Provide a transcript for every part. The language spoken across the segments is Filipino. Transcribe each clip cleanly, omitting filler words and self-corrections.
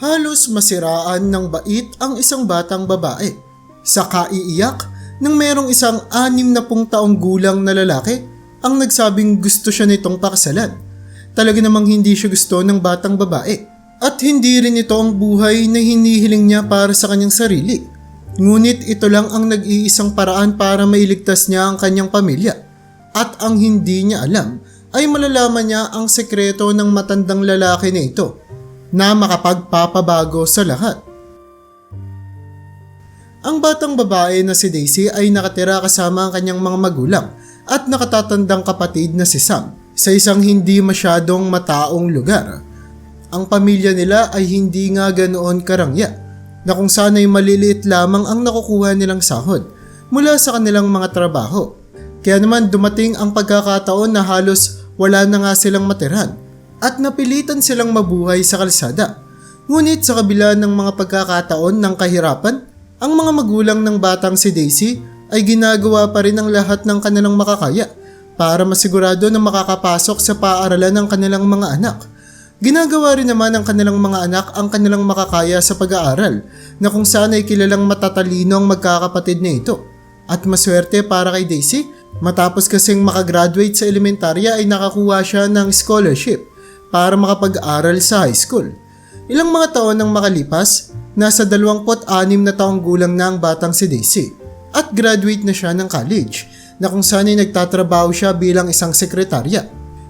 Halos masiraan ng bait ang isang batang babae. Sa kaiiyak nang merong isang 60 taong gulang na lalaki ang nagsabing gusto siya nitong pakasalan. Talaga namang hindi siya gusto ng batang babae at hindi rin ito ang buhay na hinihiling niya para sa kanyang sarili. Ngunit ito lang ang nag-iisang paraan para mailigtas niya ang kanyang pamilya. At ang hindi niya alam ay malalaman niya ang sekreto ng matandang lalaki na ito na makapagpapabago sa lahat. Ang batang babae na si Daisy ay nakatira kasama ang kanyang mga magulang at nakatatandang kapatid na si Sam sa isang hindi masyadong mataong lugar. Ang pamilya nila ay hindi nga ganoon karangya na kung saan ay maliliit lamang ang nakukuha nilang sahod mula sa kanilang mga trabaho. Kaya naman dumating ang pagkakataon na halos wala na nga silang matirhan at napilitan silang mabuhay sa kalsada. Ngunit sa kabila ng mga pagkakataon ng kahirapan, ang mga magulang ng batang si Daisy ay ginagawa pa rin ang lahat ng kanilang makakaya para masigurado na makakapasok sa paaralan ng kanilang mga anak. Ginagawa rin naman ng kanilang mga anak ang kanilang makakaya sa pag-aaral na kung saan ay kilalang matatalino ang magkakapatid na ito. At maswerte para kay Daisy, matapos kasing makagraduate sa elementarya ay nakakuha siya ng scholarship para makapag-aral sa high school. Ilang mga taon nang makalipas, nasa 26 na taong gulang na ang batang si Daisy at graduate na siya ng college na kung saan ay nagtatrabaho siya bilang isang sekretarya.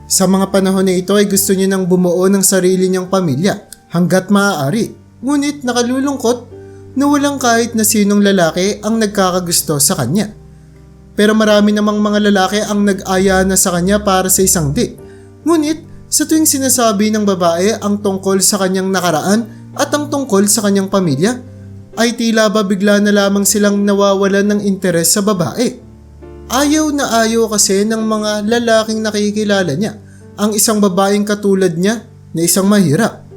Sa mga panahon na ito ay gusto niya nang bumuo ng sarili niyang pamilya hanggat maaari. Ngunit nakalulungkot na walang kahit na sinong lalaki ang nagkakagusto sa kanya. Pero marami namang mga lalaki ang nag-aya na sa kanya para sa isang date. Ngunit sa tuwing sinasabi ng babae ang tungkol sa kanyang nakaraan at ang tungkol sa kanyang pamilya, ay tila ba bigla na lamang silang nawawalan ng interes sa babae. Ayaw na ayaw kasi ng mga lalaking nakikilala niya ang isang babaeng katulad niya na isang mahirap.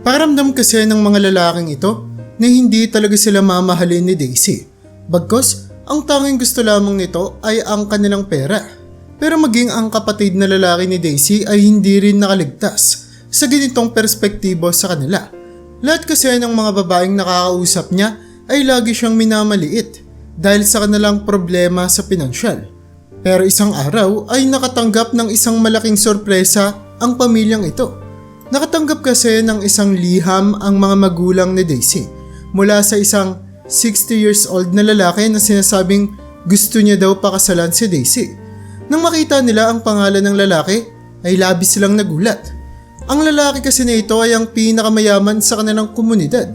Pakiramdam kasi ng mga lalaking ito na hindi talaga sila mamahalin ni Daisy. Bagkus, ang tanging gusto lamang nito ay ang kanilang pera. Pero maging ang kapatid na lalaki ni Daisy ay hindi rin nakaligtas sa ganitong perspektibo sa kanila. Lahat kasi ng mga babaeng nakakausap niya ay lagi siyang minamaliit dahil sa kanilang problema sa pinansyal. Pero isang araw ay nakatanggap ng isang malaking sorpresa ang pamilyang ito. Nakatanggap kasi ng isang liham ang mga magulang ni Daisy mula sa isang 60 years old na lalaki na sinasabing gusto niya daw pakasalan si Daisy. Nang makita nila ang pangalan ng lalaki ay labis silang nagulat. Ang lalaki kasi na ito ay ang pinakamayaman sa kanilang komunidad.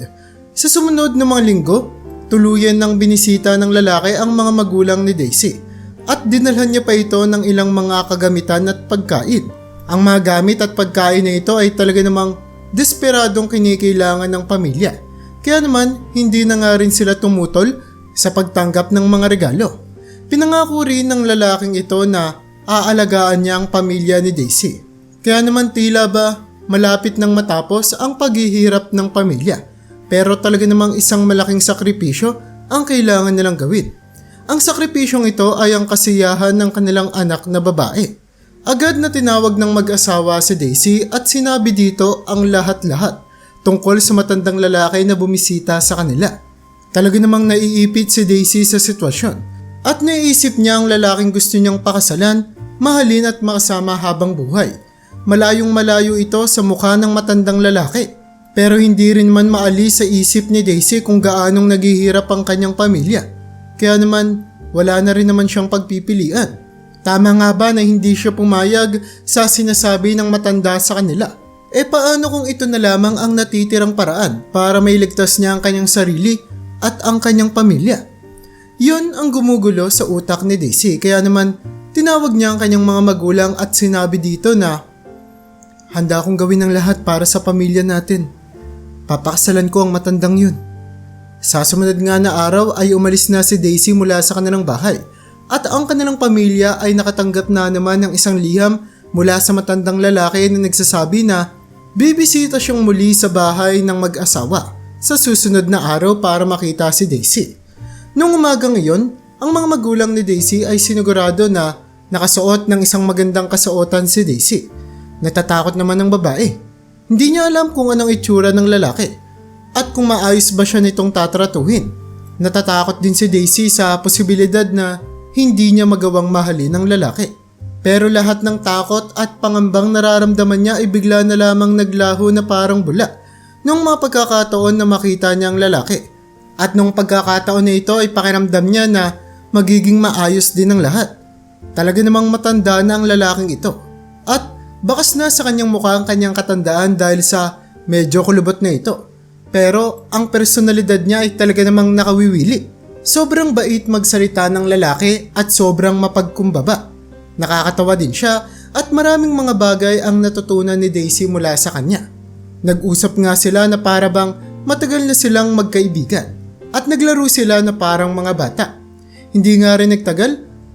Sa sumunod na mga linggo, tuluyan ng binisita ng lalaki ang mga magulang ni Daisy at dinalhan niya pa ito ng ilang mga kagamitan at pagkain. Ang mga gamit at pagkain na ito ay talaga namang desperadong kinikailangan ng pamilya. Kaya naman hindi na nga rin sila tumutol sa pagtanggap ng mga regalo. Pinangako rin ng lalaking ito na aalagaan niya ang pamilya ni Daisy. Kaya naman tila ba malapit nang matapos ang paghihirap ng pamilya. Pero talaga namang isang malaking sakripisyo ang kailangan nilang gawin. Ang sakripisyong ito ay ang kasiyahan ng kanilang anak na babae. Agad na tinawag ng mag-asawa si Daisy at sinabi dito ang lahat-lahat tungkol sa matandang lalaki na bumisita sa kanila. Talaga namang naiipit si Daisy sa sitwasyon. At naiisip niya ang lalaking gusto niyang pakasalan, mahalin at makasama habang buhay. Malayong malayo ito sa mukha ng matandang lalaki. Pero hindi rin man maalis sa isip ni Daisy kung gaanong naghihirap ang kanyang pamilya. Kaya naman, wala na rin naman siyang pagpipilian. Tama nga ba na hindi siya pumayag sa sinasabi ng matanda sa kanila? E paano kung ito na lamang ang natitirang paraan para mailigtas niya ang kanyang sarili at ang kanyang pamilya? Yun ang gumugulo sa utak ni Daisy kaya naman tinawag niya ang kanyang mga magulang at sinabi dito na handa akong gawin ang lahat para sa pamilya natin. Papakasalan ko ang matandang yun. Sa sumunod nga na araw ay umalis na si Daisy mula sa kanilang bahay at ang kanilang pamilya ay nakatanggap na naman ng isang liham mula sa matandang lalaki na nagsasabi na bibisita siyang muli sa bahay ng mag-asawa sa susunod na araw para makita si Daisy. Noong umagang iyon, ang mga magulang ni Daisy ay sinigurado na nakasuot ng isang magandang kasuotan si Daisy. Natatakot naman ang babae. Hindi niya alam kung anong itsura ng lalaki. at kung maayos ba siya nitong tatratuhin. Natatakot din si Daisy sa posibilidad na hindi niya magawang mahalin ng lalaki. Pero lahat ng takot at pangambang nararamdaman niya ay bigla na lamang naglaho na parang bula nung mga pagkakataon na makita niya ang lalaki. At nung pagkakataon na ito ay pakiramdam niya na magiging maayos din ang lahat. Talaga namang matanda na ang lalaking ito. At bakas na sa kanyang mukha ang kanyang katandaan dahil sa medyo kulubot na ito. Pero ang personalidad niya ay talaga namang nakawiwili. Sobrang bait magsalita ng lalaki at sobrang mapagkumbaba. Nakakatawa din siya at maraming mga bagay ang natutunan ni Daisy mula sa kanya. Nag-usap nga sila na para bang matagal na silang magkaibigan at naglaro sila na parang mga bata. Hindi nga rin nagtagal,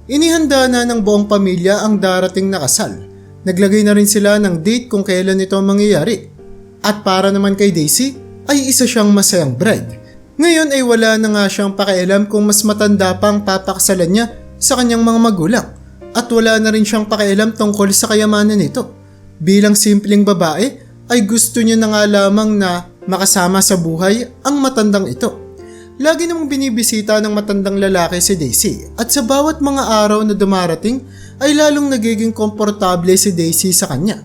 inihanda na ng buong pamilya ang darating na kasal. Naglagay na rin sila ng date kung kailan ito mangyayari. At para naman kay Daisy ay isa siyang masayang bride. Ngayon ay wala na nga siyang pakialam kung mas matanda pa ang papakasalan niya sa kanyang mga magulang. At wala na rin siyang pakialam tungkol sa kayamanan nito. Bilang simpleng babae ay gusto niya na nga lamang na makasama sa buhay ang matandang ito. Lagi namang binibisita ng matandang lalaki si Daisy at sa bawat mga araw na dumarating ay lalong nagiging komportable si Daisy sa kanya.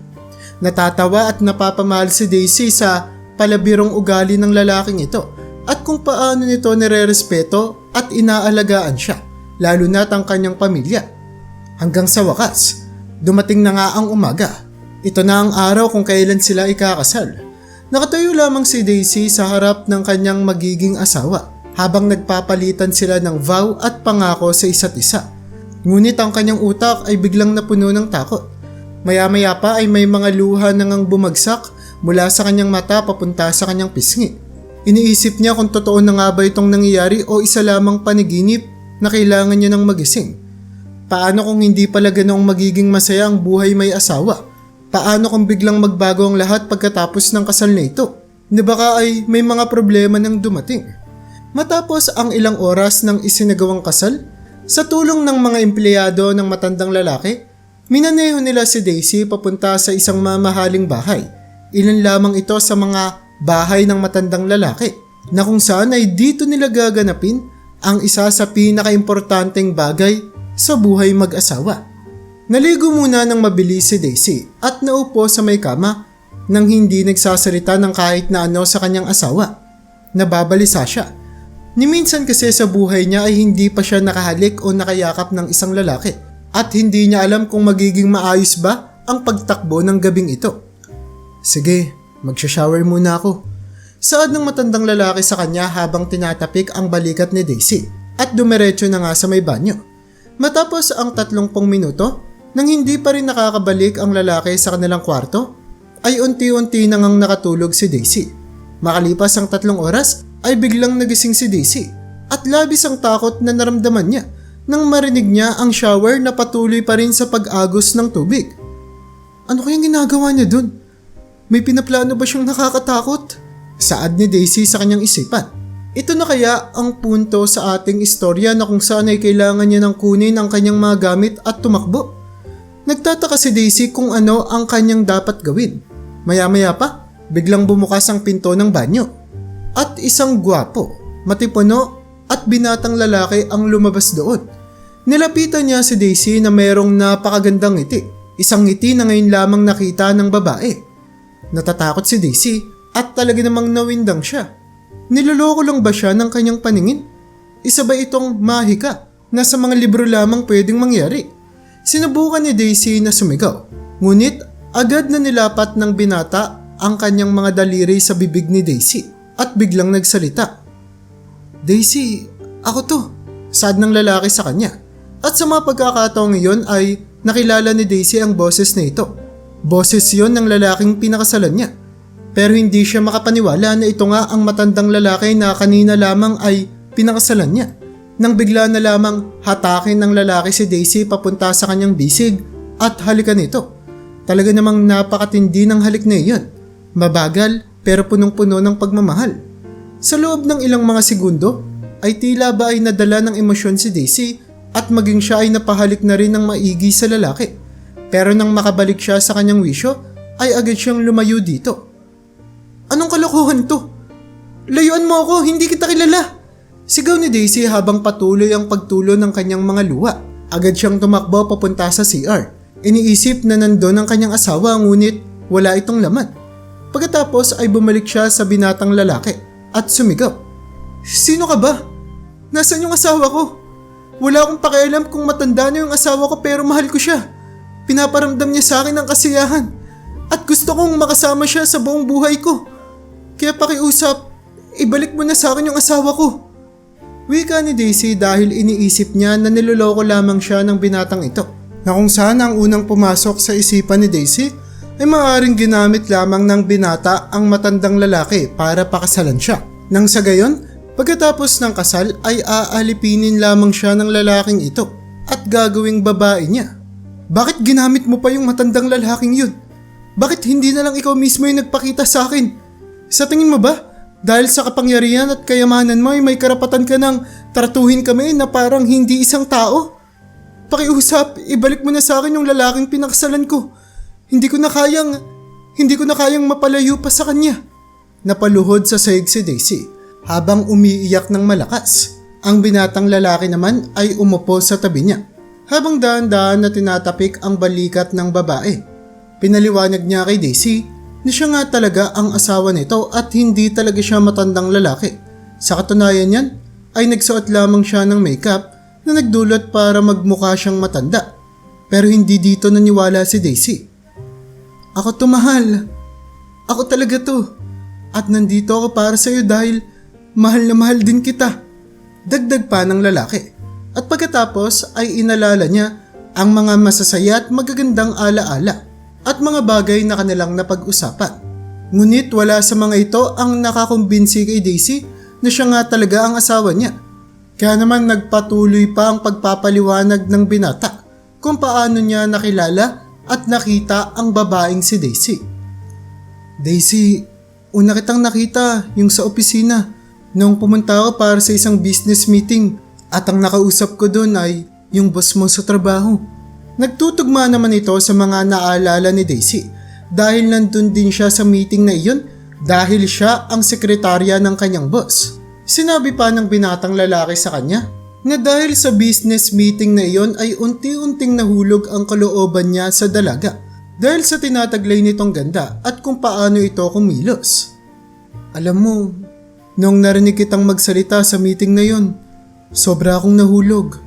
Natatawa at napapamahal si Daisy sa palabirong ugali ng lalaking ito at kung paano nito nire-respeto at inaalagaan siya, lalo na't ang kanyang pamilya. Hanggang sa wakas, dumating na nga ang umaga. Ito na ang araw kung kailan sila ikakasal. Nakatayo lamang si Daisy sa harap ng kanyang magiging asawa habang nagpapalitan sila ng vow at pangako sa isa't isa. Ngunit ang kanyang utak ay biglang napuno ng takot. Maya-maya pa ay may mga luha na ngang bumagsak mula sa kanyang mata papunta sa kanyang pisngi. Iniisip niya kung totoo na nga ba itong nangyayari o isa lamang paniginip na kailangan niya ng magising. Paano kung hindi pala ganoong magiging masaya ang buhay may asawa? Paano kung biglang magbago ang lahat pagkatapos ng kasal na ito? Di baka ay may mga problema nang dumating? Matapos ang ilang oras ng isinagawang kasal, sa tulong ng mga empleyado ng matandang lalaki, minaneho nila si Daisy papunta sa isang mamahaling bahay. Ilan lamang ito sa mga bahay ng matandang lalaki na kung saan ay dito nila gaganapin ang isa sa pinakaimportanteng bagay sa buhay mag-asawa. Naligo muna ng mabilis si Daisy at naupo sa may kama nang hindi nagsasalita ng kahit na ano sa kanyang asawa. Nababalisa siya. Ni minsan kasi sa buhay niya ay hindi pa siya nakahalik o nakayakap ng isang lalaki at hindi niya alam kung magiging maayos ba ang pagtakbo ng gabing ito. Sige, magsha-shower muna ako. Saad ng matandang lalaki sa kanya habang tinatapik ang balikat ni Daisy at dumiretso na nga sa may banyo. Matapos ang 30 minuto, nang hindi pa rin nakakabalik ang lalaki sa kanilang kwarto, ay unti-unti nang nakatulog si Daisy. Makalipas ang 3 oras, ay biglang nagising si Daisy at labis ang takot na naramdaman niya nang marinig niya ang shower na patuloy pa rin sa pag-agos ng tubig. Ano kayang ginagawa niya dun? May pinaplano ba siyang nakakatakot? Saad ni Daisy sa kanyang isipan. Ito na kaya ang punto sa ating istorya na kung saan ay kailangan niya ng kunin ang kanyang mga gamit at tumakbo. Nagtataka si Daisy kung ano ang kanyang dapat gawin. Maya-maya pa, biglang bumukas ang pinto ng banyo. At isang gwapo, matipuno at binatang lalaki ang lumabas doon. Nilapitan niya si Daisy na mayroong napakagandang ngiti. Isang ngiti na ngayon lamang nakita ng babae. Natatakot si Daisy at talaga namang nawindang siya. Niloloko lang ba siya ng kanyang paningin? Isa ba itong mahika na sa mga libro lamang pwedeng mangyari? Sinubukan ni Daisy na sumigaw. Ngunit agad na nilapat ng binata ang kanyang mga daliri sa bibig ni Daisy. At biglang nagsalita. Daisy, ako to. Saad ng lalaki sa kanya. At sa mga pagkakataong iyon ay nakilala ni Daisy ang boses na ito. Boses yon ng lalaking pinakasalan niya. Pero hindi siya makapaniwala na ito nga ang matandang lalaki na kanina lamang ay pinakasalan niya. Nang bigla na lamang hatakin ng lalaki si Daisy papunta sa kanyang bisig at halikan ito. Talaga namang napakatindi ng halik na iyon. Mabagal pero punong-puno ng pagmamahal. Sa loob ng ilang mga segundo ay tila ba ay nadala ng emosyon si Daisy at maging siya ay napahalik na rin ng maigi sa lalaki. Pero nang makabalik siya sa kanyang wisyo ay agad siyang lumayo dito. Anong kalokohan to? Layuan mo ako, hindi kita kilala! Sigaw ni Daisy habang patuloy ang pagtulo ng kanyang mga luha. Agad siyang tumakbo papunta sa CR. Iniisip na nandun ang kanyang asawa ngunit wala itong laman. Pagkatapos ay bumalik siya sa binatang lalaki at sumigaw. Sino ka ba? Nasaan yung asawa ko? Wala akong pakialam kung matanda na yung asawa ko pero mahal ko siya. Pinaparamdam niya sa akin ang kasiyahan at gusto kong makasama siya sa buong buhay ko. Kaya pakiusap, ibalik mo na sa akin yung asawa ko. Wika ni Daisy dahil iniisip niya na niloloko lamang siya ng binatang ito. Na kung saan ang unang pumasok sa isipan ni Daisy ay maaaring ginamit lamang ng binata ang matandang lalaki para pakasalan siya. Nang sa gayon, pagkatapos ng kasal ay aalipinin lamang siya ng lalaking ito at gagawing babae niya. Bakit ginamit mo pa yung matandang lalaking yun? Bakit hindi na lang ikaw mismo yung nagpakita sa akin? Sa tingin mo ba, dahil sa kapangyarihan at kayamanan mo ay may karapatan ka nang tratuhin kami na parang hindi isang tao? Pakiusap, ibalik mo na sa akin yung lalaking pinakasalan ko. Hindi ko na kayang mapalayo pa sa kanya. Napaluhod sa sahig si Daisy habang umiiyak ng malakas. Ang binatang lalaki naman ay umupo sa tabi niya habang dahan-dahan na tinatapik ang balikat ng babae. Pinaliwanag niya kay Daisy na siya nga talaga ang asawa nito at hindi talaga siya matandang lalaki. Sa katunayan niyan ay nagsuot lamang siya ng makeup na nagdulot para magmukha siyang matanda. Pero hindi dito naniwala si Daisy. Ako to, mahal. Ako talaga to. At nandito ako para sa iyo dahil mahal na mahal din kita. Dagdag pa ng lalaki. At pagkatapos ay inalala niya ang mga masasaya at magagandang alaala at mga bagay na kanilang napag-usapan. Ngunit wala sa mga ito ang nakakumbinsi kay Daisy na siya nga talaga ang asawa niya. Kaya naman nagpatuloy pa ang pagpapaliwanag ng binata kung paano niya nakilala at nakita ang babaeng si Daisy. Daisy, una kitang nakita yung sa opisina nung pumunta ako para sa isang business meeting. At ang nakausap ko doon ay yung boss mo sa trabaho. Nagtutugma naman ito sa mga naalala ni Daisy dahil nandun din siya sa meeting na iyon dahil siya ang sekretarya ng kanyang boss. Sinabi pa ng binatang lalaki sa kanya na dahil sa business meeting na iyon ay unti-unting nahulog ang kalooban niya sa dalaga dahil sa tinataglay nitong ganda at kung paano ito kumilos. Alam mo, nung narinig kitang magsalita sa meeting na iyon, sobra akong nahulog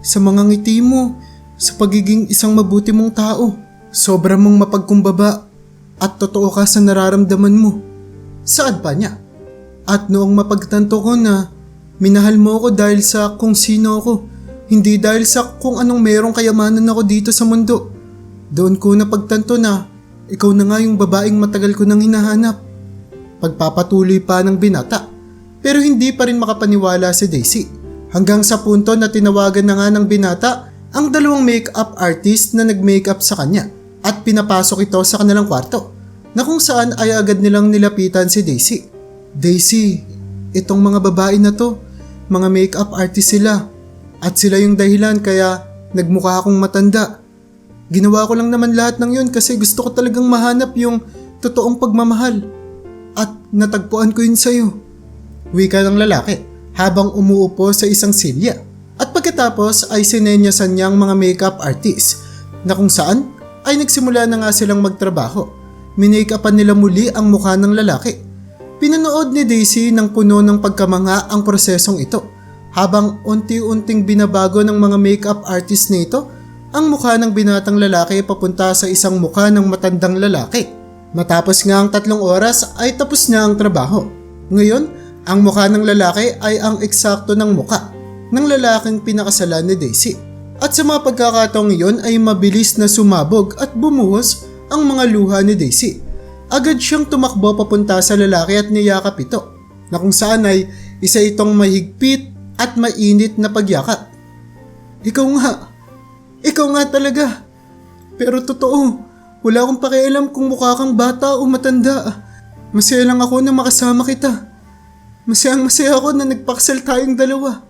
sa mga ngiti mo, sa pagiging isang mabuti mong tao. Sobra mong mapagkumbaba at totoo ka sa nararamdaman mo. Saad pa niya. At noong mapagtanto ko na minahal mo ako dahil sa kung sino ako, hindi dahil sa kung anong merong kayamanan ako dito sa mundo. Doon ko napagtanto na ikaw na nga yung babaeng matagal ko nang hinahanap. Pagpapatuloy pa ng binata, pero hindi pa rin makapaniwala si Daisy. Hanggang sa punto na tinawagan na nga ng binata ang dalawang makeup artist na nag-makeup sa kanya at pinapasok ito sa kanilang kwarto na kung saan ay agad nilang nilapitan si Daisy. Daisy, itong mga babae na to, mga makeup artist sila at sila yung dahilan kaya nagmukha akong matanda. Ginawa ko lang naman lahat ng yun kasi gusto ko talagang mahanap yung totoong pagmamahal at natagpuan ko yun sa'yo. Wika ng lalaki habang umuupo sa isang silya at pagkatapos ay sinenyasan niya ang mga makeup artist na kung saan ay nagsimula na nga silang magtrabaho. Minake-upan nila muli ang mukha ng lalaki. Pinanood ni Daisy ng puno ng pagkamangha ang prosesong ito habang unti-unting binabago ng mga makeup artist na ito ang mukha ng binatang lalaki papunta sa isang mukha ng matandang lalaki. Matapos nga ang 3 oras ay tapos na ang trabaho. Ngayon, ang mukha ng lalaki ay ang eksakto ng mukha ng lalaking pinakasalan ni Daisy. At sa mga pagkakataong iyon ay mabilis na sumabog at bumuhos ang mga luha ni Daisy. Agad siyang tumakbo papunta sa lalaki at niyakap ito na kung saan ay isa itong mahigpit at mainit na pagyakap. Ikaw nga talaga. Pero totoo, wala akong pakialam kung mukha kang bata o matanda. Masaya lang ako na makasama kita. Masayang-masaya ako na nagpakasal tayong dalawa.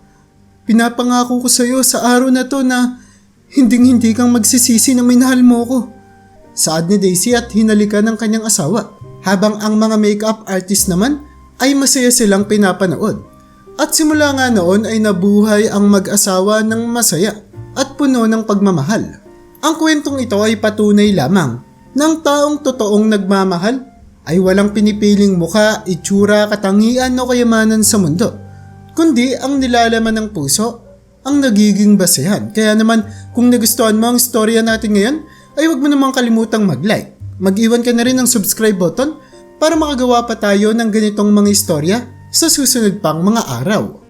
Pinapangako ko sa iyo sa araw na to na hinding-hindi kang magsisisi na minahal mo ko. Saad ni Daisy at hinalikan ng kanyang asawa. Habang ang mga makeup artist naman ay masaya silang pinapanood. At simula nga noon ay nabuhay ang mag-asawa ng masaya at puno ng pagmamahal. Ang kwentong ito ay patunay lamang ng taong totoong nagmamahal ay walang pinipiling muka, itsura, katangian o kayamanan sa mundo, kundi ang nilalaman ng puso ang nagiging basehan. Kaya naman kung nagustuhan mo ang storya natin ngayon, ay huwag mo namang kalimutang mag-like. Mag-iwan ka na rin ng subscribe button para makagawa pa tayo ng ganitong mga istorya sa susunod pang mga araw.